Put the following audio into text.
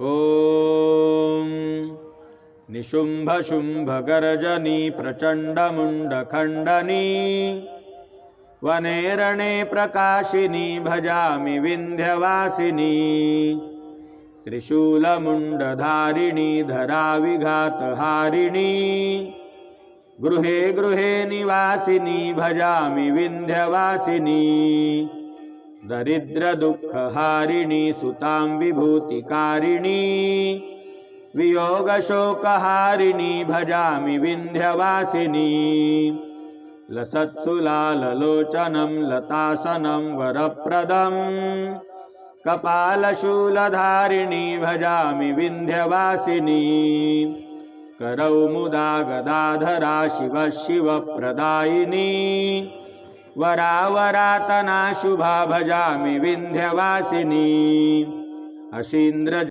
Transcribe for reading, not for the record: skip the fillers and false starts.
ॐ निशुम्भशुम्भगर्जनी प्रचण्डमुण्डखण्डनी वने रणे प्रकाशिनी भजामि विन्ध्यवासिनी त्रिशूलमुण्डधारिणी धराविघातहारिणी गृहे गृहे निवासिनी भजामि विन्ध्यवासिनी दरिद्रदुःखहारिणी सुतां विभूतिकारिणी वियोगशोकहारिणी भजामि विन्ध्यवासिनी लसत्सु लाललोचनं लतासनं वरप्रदं कपालशूलधारिणी भजामि विन्ध्यवासिनी करौमुदा गदाधरा शिवप्रदायिनी वरावरातना शुभा भजामि विन्ध्यवासिनी अशीन्द्र